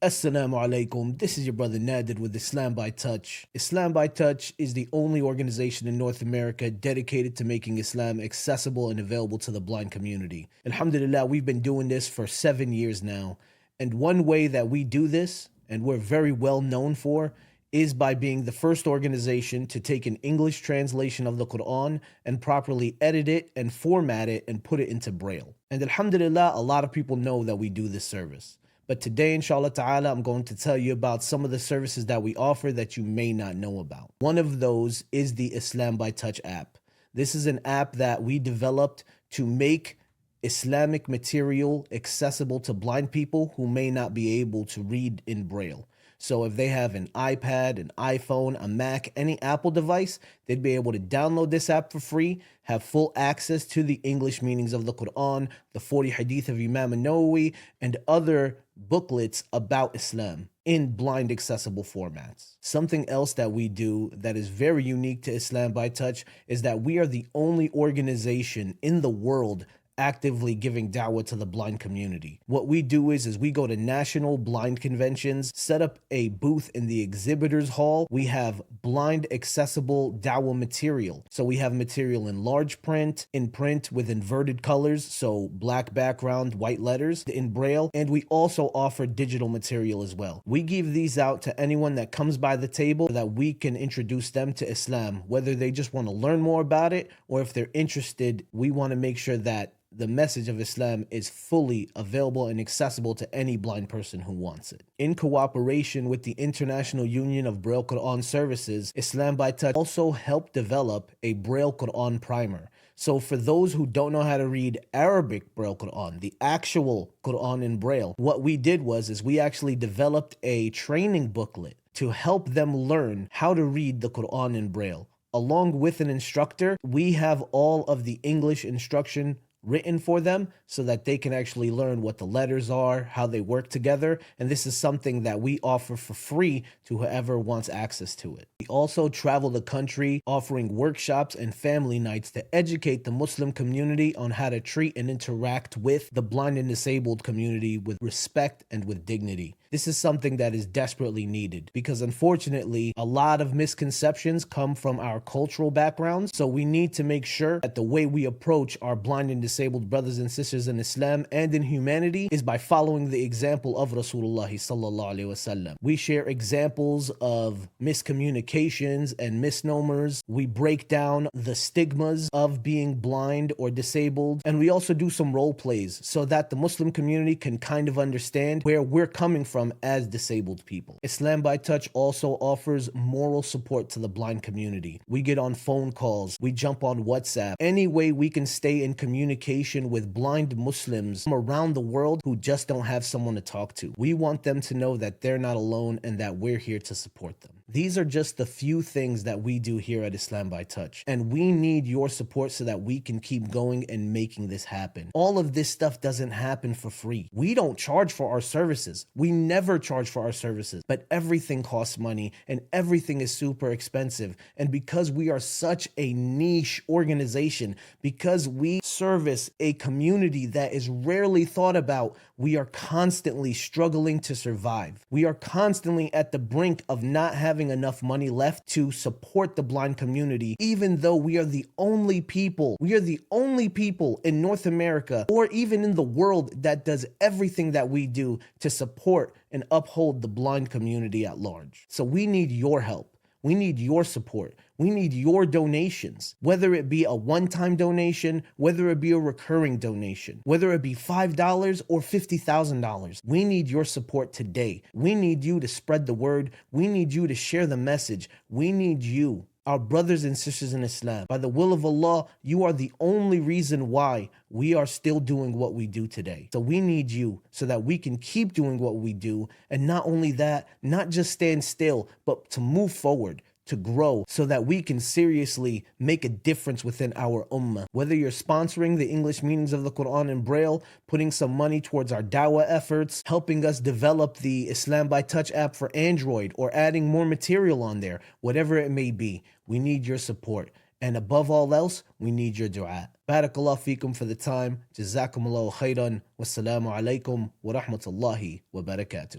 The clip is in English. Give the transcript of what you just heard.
Assalamu alaikum. This is your brother Nadir with Islam by Touch. Islam by Touch is the only organization in North America dedicated to making Islam accessible and available to the blind community. Alhamdulillah, we've been doing this for 7 years now. And one way that we do this, and we're very well known for, is by being the first organization to take an English translation of the Quran and properly edit it and format it and put it into Braille. And alhamdulillah, a lot of people know that we do this service. But today, inshallah ta'ala, I'm going to tell you about some of the services that we offer that you may not know about. One of those is the Islam by Touch app. This is an app that we developed to make Islamic material accessible to blind people who may not be able to read in Braille. So if they have an iPad, an iPhone, a Mac, any Apple device, they'd be able to download this app for free, have full access to the English meanings of the Quran, the 40 hadith of Imam Nawawi, and other booklets about Islam in blind accessible formats. Something else that we do that is very unique to Islam by Touch is that we are the only organization in the world actively giving da'wah to the blind community. What we do is we go to national blind conventions, set up a booth in the exhibitors hall. We have blind accessible da'wah material. So we have material in large print, in print with inverted colors, so black background, white letters, in Braille, and we also offer digital material as well. We give these out to anyone that comes by the table so that we can introduce them to Islam, whether they just want to learn more about it or if they're interested. We want to make sure that the message of Islam is fully available and accessible to any blind person who wants it. In cooperation with the International Union of Braille Quran Services, Islam by Touch also helped develop a Braille Quran primer. So for those who don't know how to read Arabic Braille Quran, the actual Quran in Braille, what we did was we actually developed a training booklet to help them learn how to read the Quran in Braille. Along with an instructor, we have all of the English instruction written for them so that they can actually learn what the letters are, how they work together, and this is something that we offer for free to whoever wants access to it. We also travel the country offering workshops and family nights to educate the Muslim community on how to treat and interact with the blind and disabled community with respect and with dignity. This is something that is desperately needed because unfortunately, a lot of misconceptions come from our cultural backgrounds. So we need to make sure that the way we approach our blind and disabled brothers and sisters in Islam and in humanity is by following the example of Rasulullah sallallahu alaihi wasallam. We share examples of miscommunications and misnomers. We break down the stigmas of being blind or disabled. And we also do some role plays so that the Muslim community can kind of understand where we're coming from as disabled people. Islam by Touch also offers moral support to the blind community. We get on phone calls, we jump on WhatsApp, any way we can stay in communication with blind Muslims from around the world who just don't have someone to talk to. We want them to know that they're not alone and that we're here to support them. These are just the few things that we do here at Islam by Touch, and we need your support so that we can keep going and making this happen. All of this stuff doesn't happen for free. We don't charge for our services. We never charge for our services, but everything costs money and everything is super expensive. And because we are such a niche organization, because we service a community that is rarely thought about, we are constantly struggling to survive. We are constantly at the brink of not having enough money left to support the blind community, even though we are the only people in North America or even in the world that does everything that we do to support and uphold the blind community at large. So we need your help. We need your support. We need your donations, whether it be a one-time donation, whether it be a recurring donation, whether it be $5 or $50,000. We need your support today. We need you to spread the word. We need you to share the message. We need you, our brothers and sisters in Islam. By the will of Allah, you are the only reason why we are still doing what we do today. So we need you so that we can keep doing what we do. And not only that, not just stand still, but to move forward, to grow so that we can seriously make a difference within our ummah. Whether you're sponsoring the English meanings of the Quran in Braille, putting some money towards our dawah efforts, helping us develop the Islam by Touch app for Android, or adding more material on there, whatever it may be, we need your support. And above all else, we need your dua. Barakallah feekum for the time. Jazakumullahu khairan. Wassalamu alaikum wa rahmatullahi wa barakatuh.